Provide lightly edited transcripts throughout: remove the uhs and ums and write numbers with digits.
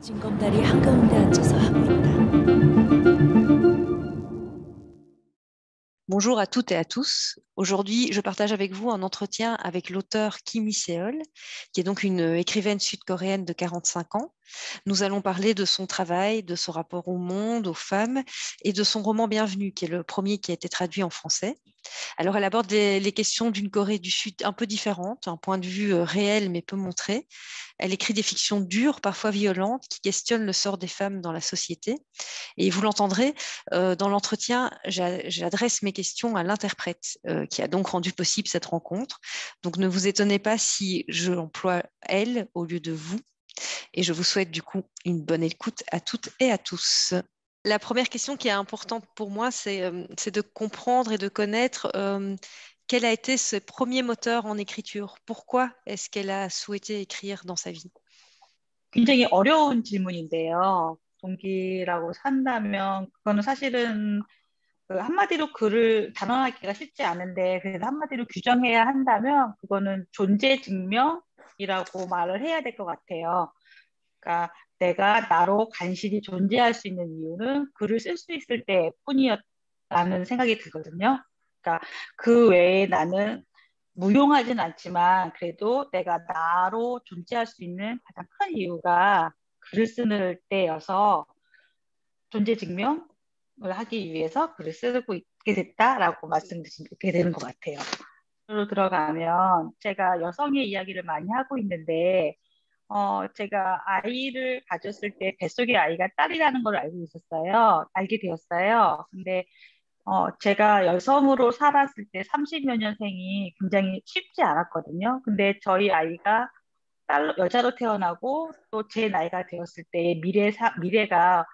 징검다리 한가운데 앉아서 하고 있다. Bonjour à toutes et à tous. Aujourd'hui, je partage avec vous un entretien avec l'auteur Kim Hee-seol, qui est donc une écrivaine sud-coréenne de 45 ans. Nous allons parler de son travail, de son rapport au monde, aux femmes et de son roman Bienvenue, qui est le premier qui a été traduit en français. Alors, elle aborde les questions d'une Corée du Sud un peu différente, un point de vue réel mais peu montré. Elle écrit des fictions dures, parfois violentes, qui questionnent le sort des femmes dans la société. Et vous l'entendrez, dans l'entretien, j'adresse mes questions à l'interprète qui a donc rendu possible cette rencontre. Donc ne vous étonnez pas si je emploie elle au lieu de vous. Et je vous souhaite du coup une bonne écoute à toutes et à tous. La première question qui est importante pour moi, c'est de comprendre et de connaître quel a été ce premier moteur en écriture. Pourquoi est-ce qu'elle a souhaité écrire dans sa vie? 굉장히 어려운 질문인데요. 동기라고 산다면 그거는 사실은 그 한마디로 글을 단언하기가 쉽지 않은데 그래서 한마디로 규정해야 한다면 그거는 존재 증명이라고 말을 해야 될 것 같아요. 그러니까 내가 나로 간신히 존재할 수 있는 이유는 글을 쓸 수 있을 때뿐이었다는 생각이 들거든요. 그러니까 그 외에 나는 무용하진 않지만 그래도 내가 나로 존재할 수 있는 가장 큰 이유가 글을 쓰는 때여서 존재 증명을 하기 위해서 글을 쓰고 있게 됐다라고 말씀드리게 되는 것 같아요. 로 들어가면 제가 여성의 이야기를 많이 하고 있는데 제가 아이를 가졌을 때 뱃속의 아이가 딸이라는 걸 알게 되었어요. 근데 제가 여성으로 살았을 때 30여 년생이 굉장히 쉽지 않았거든요. 근데 저희 아이가 여자로 태어나고 또 제 나이가 되었을 때 미래가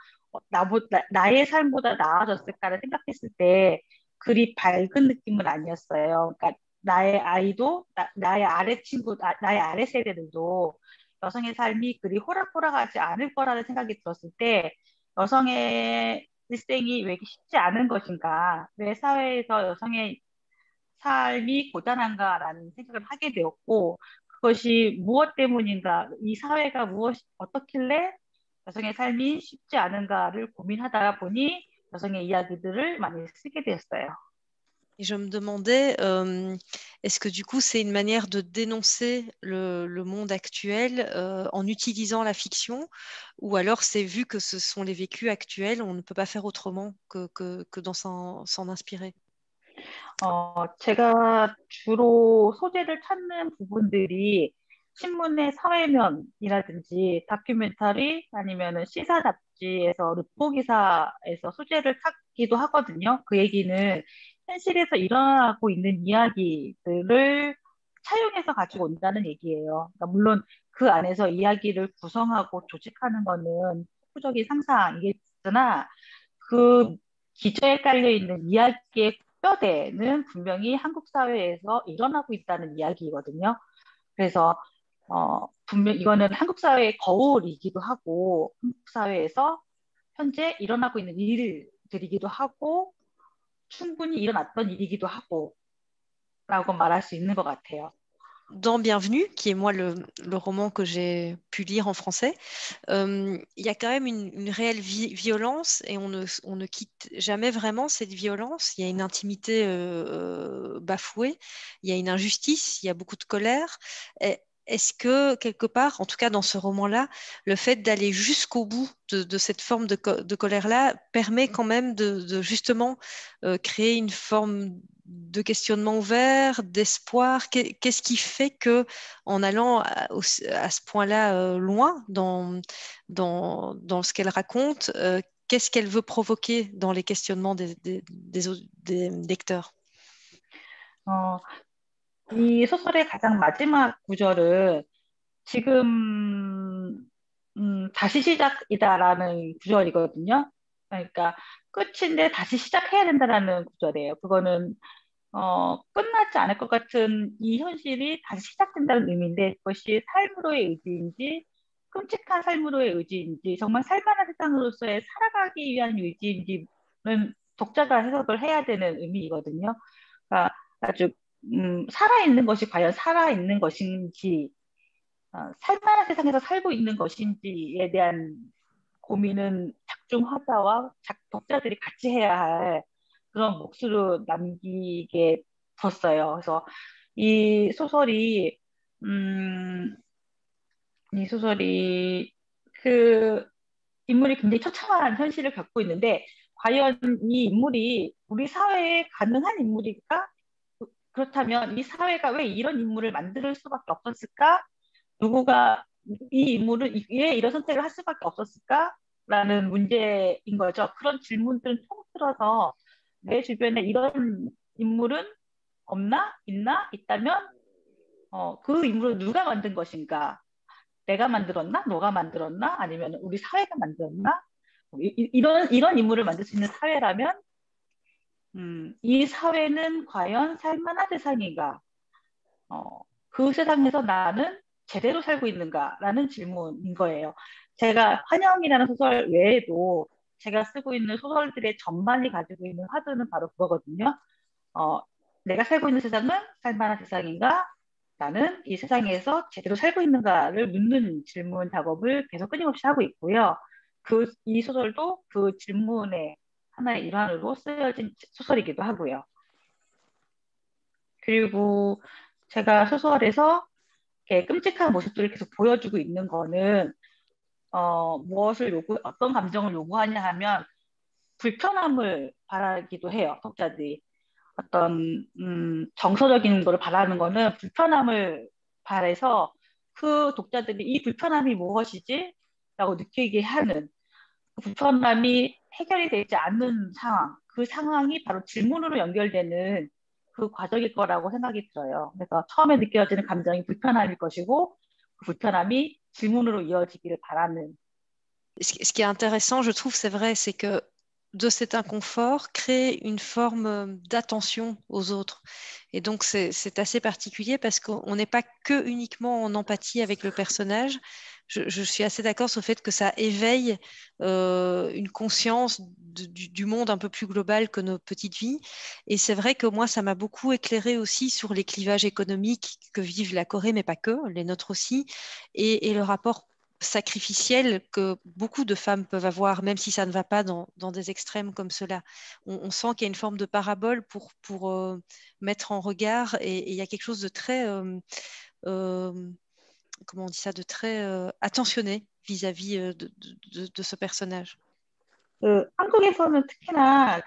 나의 삶보다 나아졌을까를 생각했을 때 그리 밝은 느낌은 아니었어요. 그러니까 나의 아이도 나의 아래 나의 아래 세대들도 여성의 삶이 그리 호락호락하지 않을 거라는 생각이 들었을 때 여성의 일생이 왜 쉽지 않은 것인가, 왜 사회에서 여성의 삶이 고단한가라는 생각을 하게 되었고, 그것이 무엇 때문인가, 이 사회가 어떻길래 여성의 삶이 쉽지 않은가를 고민하다 보니 여성의 이야기들을 많이 쓰게 되었어요. Et je me demandais, est-ce que du coup, c'est une manière de dénoncer le monde actuel en utilisant la fiction, ou alors c'est vu que ce sont les vécus actuels, on ne peut pas faire autrement que s'en inspirer? 제가 주로 소재를 찾는 부분들이 신문의 사회면이라든지 다큐멘터리 아니면은 시사 잡지에서 루포 기사에서 소재를 찾기도 하거든요. 그 얘기는 현실에서 일어나고 있는 이야기들을 차용해서 가지고 온다는 얘기예요. 그러니까 물론 그 안에서 이야기를 구성하고 조직하는 거는 후적인 상상이겠으나 그 기저에 깔려 있는 이야기의 뼈대는 분명히 한국 사회에서 일어나고 있다는 이야기거든요. 그래서 분명 이거는 한국 사회의 거울이기도 하고 한국 sa회에서 현재 일어나고 있는 일들이기도 하고 충분히 일어났던 일이기도 하고 라고 말할 수 있는 것 같아요. Dans Bienvenue, qui est moi le roman que j'ai pu lire en français, il y a quand même une réelle violence et on ne quitte jamais vraiment cette violence. Il y a une intimité bafouée, il y a une injustice, il y a beaucoup de colère. Est-ce que quelque part, en tout cas dans ce roman-là, le fait d'aller jusqu'au bout de cette forme de colère-là permet quand même de justement créer une forme de questionnement ouvert, d'espoir? Qu'est-ce qui fait que, en allant à ce point-là loin dans ce qu'elle raconte, qu'est-ce qu'elle veut provoquer dans les questionnements des lecteurs? 어, 이 소설의 가장 마지막 구절은 지금 다시 시작이다라는 구절이거든요. 그러니까 끝인데 다시 시작해야 된다라는 구절이에요. 그거는 끝나지 않을 것 같은 이 현실이 다시 시작된다는 의미인데 그것이 삶으로의 의지인지 끔찍한 삶으로의 의지인지 정말 살만한 세상으로서의 살아가기 위한 의지인지는 독자가 해석을 해야 되는 의미이거든요. 그러니까 아주 살아있는 것이 과연 살아있는 것인지 살만한 세상에서 살고 있는 것인지에 대한 고민은 작중 화자와 독자들이 같이 해야 할 그런 몫으로 남기게 뒀어요. 그래서 이 소설이 음, 이 소설이 그 인물이 굉장히 처참한 현실을 겪고 있는데 과연 이 인물이 우리 사회에 가능한 인물일까? 그렇다면 이 사회가 왜 이런 인물을 만들 수밖에 없었을까? 누구가 이 인물은 왜 이런 선택을 할 수밖에 없었을까라는 문제인 거죠. 그런 질문들을 통틀어서 내 주변에 이런 인물은 없나? 있나? 있다면 그 인물을 누가 만든 것인가? 내가 만들었나? 너가 만들었나? 아니면 우리 사회가 만들었나? 이런 인물을 만들 수 있는 사회라면 이 사회는 과연 살만한 세상인가? 어, 그 세상에서 나는 제대로 살고 있는가라는 질문인 거예요. 제가 환영이라는 소설 외에도 제가 쓰고 있는 소설들의 전반이 가지고 있는 화두는 바로 그거거든요. 어, 내가 살고 있는 세상은 살만한 세상인가? 나는 이 세상에서 제대로 살고 있는가를 묻는 질문 작업을 계속 끊임없이 하고 있고요. 이 소설도 그 질문의 하나의 일환으로 쓰여진 소설이기도 하고요. 그리고 제가 소설에서 이렇게 끔찍한 모습들을 계속 보여주고 있는 거는 어떤 감정을 요구하냐 하면 불편함을 바라기도 해요, 독자들이. 어떤 정서적인 거를 바라는 거는 불편함을 바래서 그 독자들이 이 불편함이 무엇이지? 라고 느끼게 하는 그 불편함이 해결이 되지 않는 상황, 그 상황이 바로 질문으로 연결되는 그 과정일 거라고 생각이 들어요. 그래서 처음에 느껴지는 감정이 불편함일 것이고 그 불편함이 질문으로 이어지기를 바라는. Ce qui est intéressant, je trouve, c'est vrai, c'est que de cet inconfort crée une forme d'attention aux autres. Et donc, c'est assez particulier parce qu'on n'est pas que uniquement en empathie avec le personnage. Je suis assez d'accord sur le fait que ça éveille une conscience du monde un peu plus global que nos petites vies. Et c'est vrai que moi, ça m'a beaucoup éclairé aussi sur les clivages économiques que vivent la Corée, mais pas que, les nôtres aussi, et le rapport sacrificielle que beaucoup de femmes peuvent avoir, même si ça ne va pas dans des extrêmes comme cela. On sent qu'il y a une forme de parabole pour mettre en regard et il y a quelque chose de très, euh, comment on dit ça, de très attentionné vis-à-vis de ce personnage. 한국에서는 특히나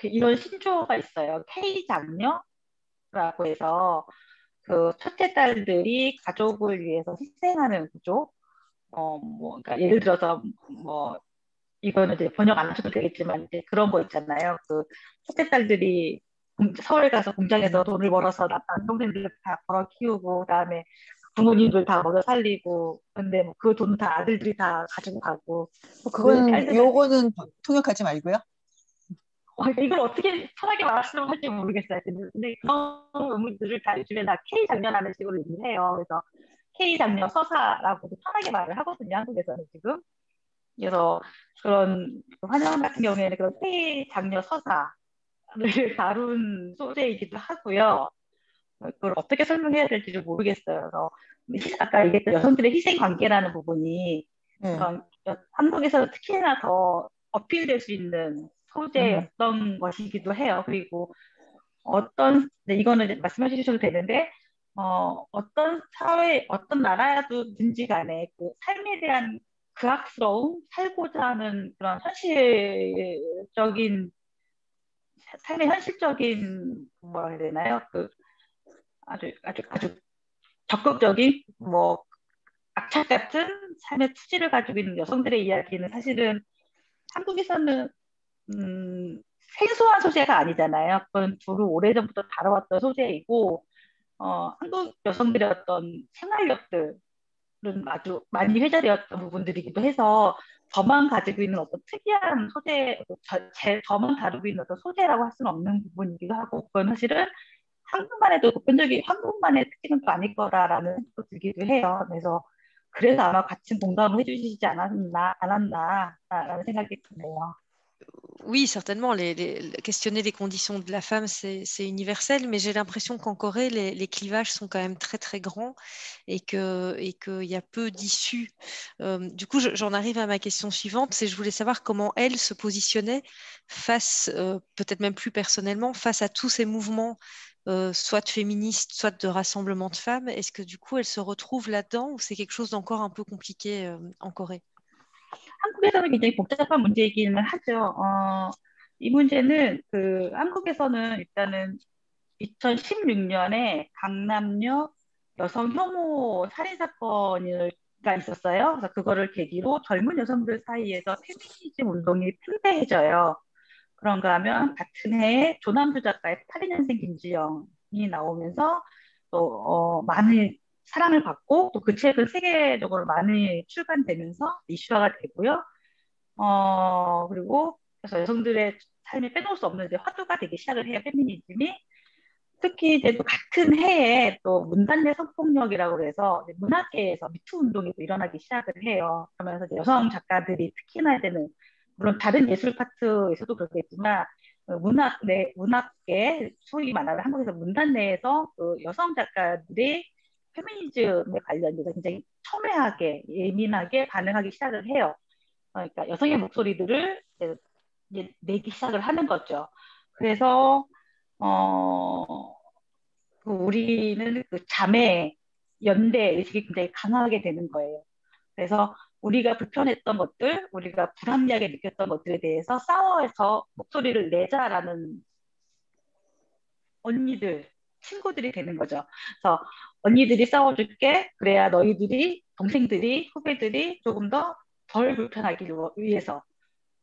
이런 신조어가 있어요. K 장녀라고 해서 그 첫째 딸들이 가족을 위해서 희생하는 구조. 그러니까 예를 들어서 뭐 이거는 이제 번역 안 하셔도 되겠지만 이제 그런 거 있잖아요. 그 첫째 딸들이 서울 가서 공장에서 돈을 벌어서 남동생들 다 벌어 키우고 그다음에 부모님들 다 먹여 살리고 근데 뭐 그 돈 다 아들들이 다 가지고 가고 그 그건 딸들은 요거는 통역하지 말고요. 이걸 어떻게 편하게 말씀할지 모르겠어요. 근데 그런 의문들을 다 요즘에 다 K 장녀라는 식으로 얘기를 해요. 그래서 K 장녀 서사라고도 편하게 말을 하거든요. 한국에서는 지금. 그래서 그런 환영 같은 경우에는 그런 K 장녀 서사를 다룬 소재이기도 하고요. 그걸 어떻게 설명해야 될지 모르겠어요. 그래서 아까 얘기했던 여성들의 희생 관계라는 부분이 네. 한국에서 특히나 더 어필될 수 있는 음. 소재였던 것이기도 해요. 그리고 네, 이거는 이제 말씀해 주셔도 되는데, 어떤 사회, 어떤 나라든지 간에 그 삶에 대한 그악스러움, 살고자 하는 그런 현실적인, 삶의 현실적인, 뭐라 해야 되나요? 아주 적극적인, 뭐, 악착 같은 삶의 투지를 가지고 있는 여성들의 이야기는 사실은 한국에서는 생소한 소재가 아니잖아요. 그건 두루 오래전부터 다뤄왔던 소재이고, 한국 여성들의 어떤 생활력들은 아주 많이 회자되었던 부분들이기도 해서 저만 가지고 있는 어떤 특이한 소재, 저만 다루고 있는 어떤 소재라고 할 수는 없는 부분이기도 하고, 그건 사실은 한국만의 보편적인 한국만의 특징은 또 아닐 거라라는 생각도 들기도 해요. 그래서 아마 같이 공감을 해주시지 않았나라는 생각이 드네요. Oui, certainement. Questionner les conditions de la femme, c'est universel, mais j'ai l'impression qu'en Corée, les clivages sont quand même très, très grands et qu'il y a peu d'issues. Du coup, j'en arrive à ma question suivante, c'est je voulais savoir comment elle se positionnait face, peut-être même plus personnellement, face à tous ces mouvements, soit féministes, soit de rassemblement de femmes. Est-ce que du coup, elle se retrouve là-dedans ou c'est quelque chose d'encore un peu compliqué en Corée? 한국에서는 굉장히 복잡한 문제이기는 하죠. 이 문제는 한국에서는 일단은 2016년에 강남역 여성 혐오 살인 사건가 있었어요. 그래서 그거를 계기로 젊은 여성들 사이에서 페미니즘 운동이 팽배해져요. 그런가 하면 같은 해에 조남주 작가의 82년생 김지영이 나오면서 또 많은 사랑을 받고 또 그 책은 세계적으로 많이 출간되면서 이슈화가 되고요. 그리고 그래서 여성들의 삶에 빼놓을 수 없는 이제 화두가 되기 시작을 해요, 페미니즘이. 특히 이제 또 같은 해에 또 문단내 성폭력이라고 해서 이제 문학계에서 미투 운동이 또 일어나기 시작을 해요. 그러면서 이제 여성 작가들이 특히나 이제는 물론 다른 예술 파트에서도 그렇겠지만 문학계 소위 말하는 한국에서 문단 내에서 그 여성 작가들이 페미니즘에 관련돼서 굉장히 첨예하게 예민하게 반응하기 시작을 해요. 그러니까 여성의 목소리들을 이제 내기 시작을 하는 거죠. 그래서 우리는 그 자매, 연대 의식이 굉장히 강하게 되는 거예요. 그래서 우리가 불편했던 것들, 우리가 불합리하게 느꼈던 것들에 대해서 싸워서 목소리를 내자라는 언니들, 친구들이 되는 거죠. 그래서 언니들이 싸워줄게. 그래야 너희들이, 동생들이, 후배들이 조금 더 덜 불편하기 위해서,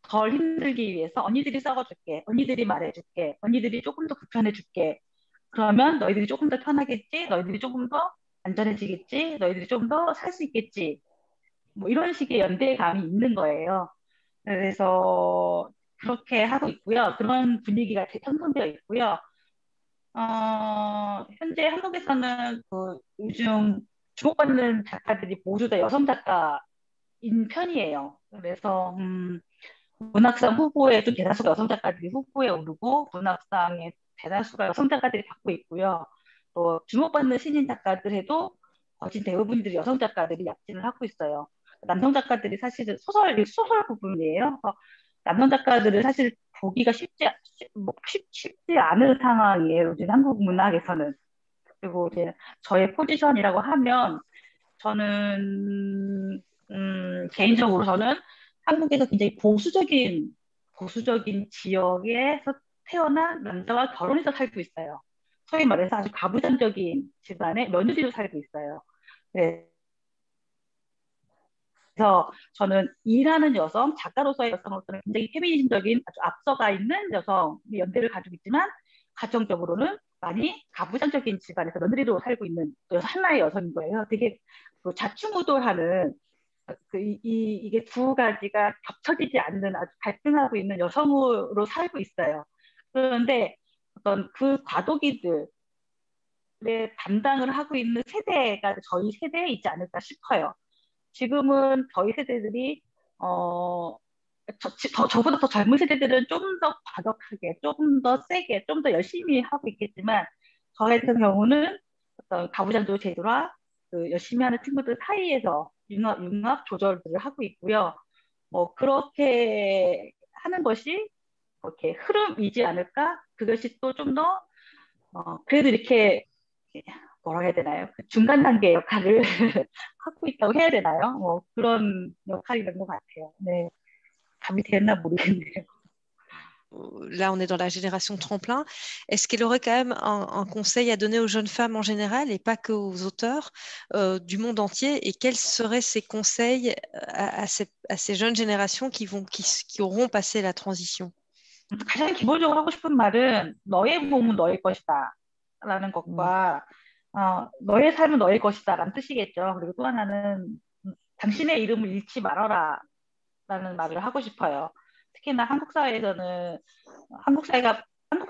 덜 힘들기 위해서 언니들이 싸워줄게. 언니들이 말해줄게. 언니들이 조금 더 불편해줄게. 그러면 너희들이 조금 더 편하겠지? 너희들이 조금 더 안전해지겠지? 너희들이 좀 더 살 수 있겠지? 뭐 이런 식의 연대감이 있는 거예요. 그래서 그렇게 하고 있고요. 그런 분위기가 형성되어 있고요. 현재 한국에서는 그 요즘 주목받는 작가들이 모두 다 여성 작가인 편이에요. 그래서 문학상 후보에도 대다수가 여성 작가들이 후보에 오르고 문학상의 대다수가 여성 작가들이 받고 있고요. 또 주목받는 신인 작가들에도 거진 대부분들이 여성 작가들이 약진을 하고 있어요. 남성 작가들이 사실은 소설 부분이에요. 그래서 남성 작가들을 사실 보기가 쉽지 않은 상황이에요. 요즘 한국 문학에서는. 그리고 이제 저의 포지션이라고 하면 저는 개인적으로 저는 한국에서 굉장히 보수적인 지역에서 태어난 남자와 결혼해서 살고 있어요. 소위 말해서 아주 가부장적인 집안의 며느리로 살고 있어요. 그래서 저는 일하는 여성, 작가로서의 여성으로서는 굉장히 페미니즘적인 아주 앞서가 있는 여성의 연대를 가지고 있지만 가정적으로는 많이 가부장적인 집안에서 며느리로 살고 있는 하나의 여성인 거예요. 되게 그 좌충우돌하는 이게 두 가지가 겹쳐지지 않는 아주 갈등하고 있는 여성으로 살고 있어요. 그런데 어떤 그 과도기들의 담당을 하고 있는 세대가 저희 세대에 있지 않을까 싶어요. 지금은 저희 세대들이 저보다 더 젊은 세대들은 좀 더 과격하게, 조금 더 세게, 좀 더 열심히 하고 있겠지만 저 같은 경우는 어떤 가부장도 제도라 그 열심히 하는 친구들 사이에서 융합 조절들을 하고 있고요. 그렇게 하는 것이 이렇게 흐름이지 않을까? 그것이 또 좀 더 그래도 이렇게 뭐라 해야 되나요? 그 중간 단계 역할을 하고 있다고 해야 되나요? 그런 역할이라는 것 같아요. 네, 답이 됐나 모르겠네요. Là, on est dans la génération tremplin. Est-ce qu'elle aurait quand même un conseil à donner aux jeunes femmes en général et pas qu'aux auteurs du monde entier? Et quels seraient ces conseils à ces jeunes générations qui auront passé la transition? 가장 기본적으로 하고 싶은 말은 너의 몸은 너의 것이다 라는 것과 너의 삶은 너의 것이다 라는 뜻이겠죠. 그리고 또 하나는 당신의 이름을 잃지 말아라 라는 말을 하고 싶어요. 특히나 한국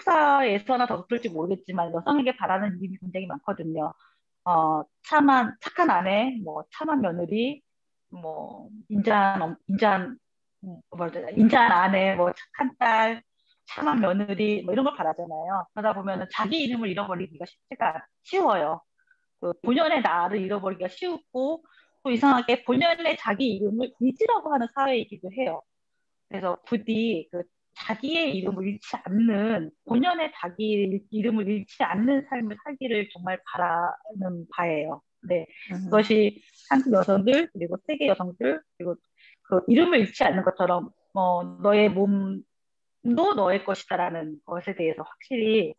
사회에서나 더 그럴지 모르겠지만 여성에게 바라는 일이 굉장히 많거든요. 착한 아내, 뭐 참한 며느리, 뭐 인자한 인자한 아내, 뭐 착한 딸, 참한 며느리, 뭐 이런 걸 바라잖아요. 그러다 보면은 자기 이름을 잃어버리기가 쉬워요. 그 본연의 나를 잃어버리기가 쉽고 또 이상하게 본연의 자기 이름을 잊으려고 하는 사회이기도 해요. 그래서 부디 그 자기의 이름을 잃지 않는 본연의 자기 이름을 잃지 않는 삶을 살기를 정말 바라는 바예요. 네, 그것이 한국 여성들 그리고 세계 여성들 그리고 그 이름을 잃지 않는 것처럼 너의 몸도 너의 것이다라는 것에 대해서 확실히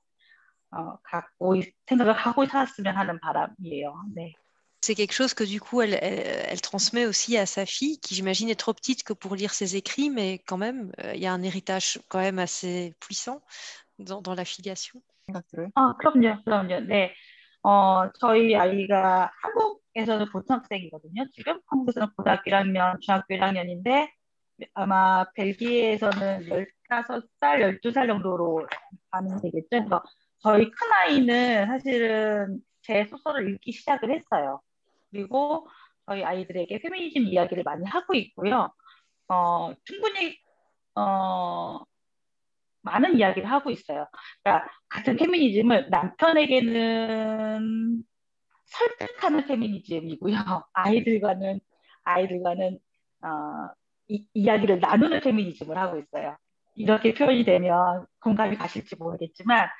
생각을 하고 살았으면 하는 바람이에요. 네. C'est quelque chose que du coup elle transmet aussi à sa fille, qui j'imagine est trop petite que pour lire ses écrits, mais quand même, il y a un héritage quand même assez puissant dans la filiation. 그럼요. 네. 저희 아이가 한국에서는 고등학생이거든요. 지금 한국에서는 고등학교 1학년, 중학교 1학년인데 아마 벨기에에서는 15살, 12살 정도로 가면 되겠죠. 그래서 저희 큰아이는 사실은 제 소설을 읽기 시작을 했어요. 그리고 저희 아이들에게 페미니즘 이야기를 많이 하고 있고요. 충분히 많은 이야기를 하고 있어요. 그러니까 같은 페미니즘을 남편에게는 설득하는 페미니즘이고요. 아이들과는 이야기를 나누는 페미니즘을 하고 있어요. 이렇게 표현이 되면 공감이 가실지 모르겠지만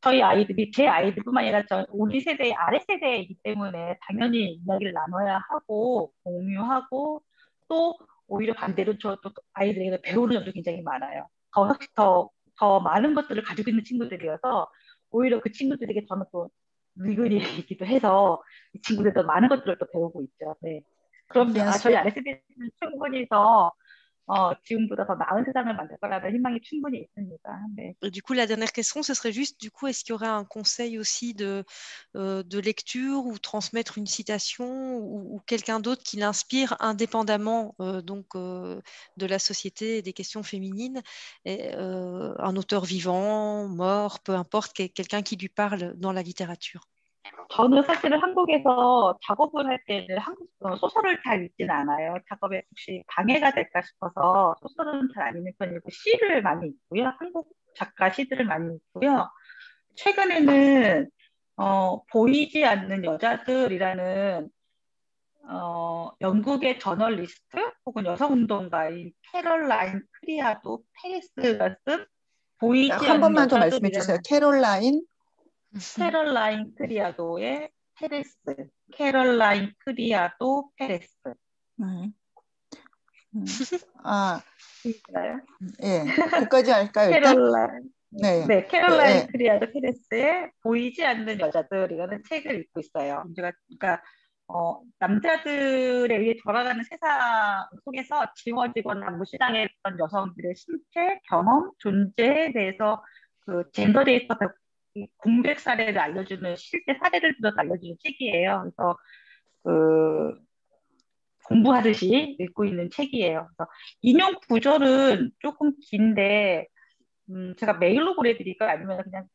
저희 아이들이 제 아이들뿐만 아니라 우리 세대의 아래 세대이기 때문에 당연히 이야기를 나눠야 하고 공유하고 또 오히려 반대로 저도 아이들에게 배우는 점도 굉장히 많아요. 더 많은 것들을 가지고 있는 친구들이어서 오히려 그 친구들에게 저는 또 미근이기도 해서 이 친구들도 많은 것들을 또 배우고 있죠. 네. 그럼요. 저희 아래 세대는 충분히 더 지금보다 더 나은 세상을 만들 거라는 희망이 충분히 있습니다. 네. Et du coup, la dernière question, ce serait juste, du coup, est-ce qu'il y aurait un conseil aussi de lecture ou transmettre une citation ou quelqu'un d'autre qui l'inspire indépendamment de la société et des questions féminines, un auteur vivant, mort, peu importe, quelqu'un qui lui parle dans la littérature? 저는 사실은 한국에서 작업을 할 때는 소설을 잘 읽진 않아요. 작업에 혹시 방해가 될까 싶어서 소설은 잘 안 읽는 편이고 시를 많이 읽고요. 한국 작가 시들을 많이 읽고요. 최근에는 보이지 않는 여자들이라는 영국의 저널리스트 혹은 여성운동가인 캐럴라인 크리아도 페리스가 쓴 보이지 않는 한 번만 더 말씀해 여자들이라는 주세요. 캐롤라인 크리아도의 페레스. 캐롤라인 크리아도 페레스. 예, 거기까지 할까요? 일단? 캐롤라인 크리아도 페레스의 보이지 않는 여자들이라는 책을 읽고 있어요. 그러니까 남자들에 의해 돌아가는 세상 속에서 지워지거나 무시당했던 여성들의 신체, 경험, 존재에 대해서 그 젠더 데이터 공백 사례를 알려주는 실제 사례를 들어서 알려주는 책이에요. 그래서 공부하듯이 읽고 있는 책이에요. 그래서 인용 구절은 조금 긴데 제가 메일로 보내드릴까요? 아니면 그냥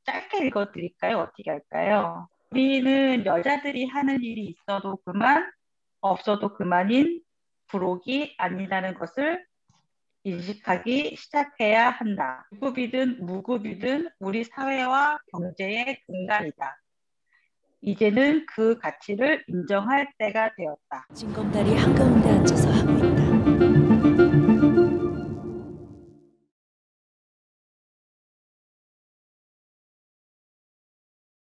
짧게 읽어드릴까요? 어떻게 할까요? 우리는 여자들이 하는 일이 있어도 그만, 없어도 그만인 부록이 아니라는 것을 인식하기 시작해야 한다. 유급이든 무급이든 우리 사회와 경제의 근간이다. 이제는 그 가치를 인정할 때가 되었다. 진검다리 한가운데 앉아서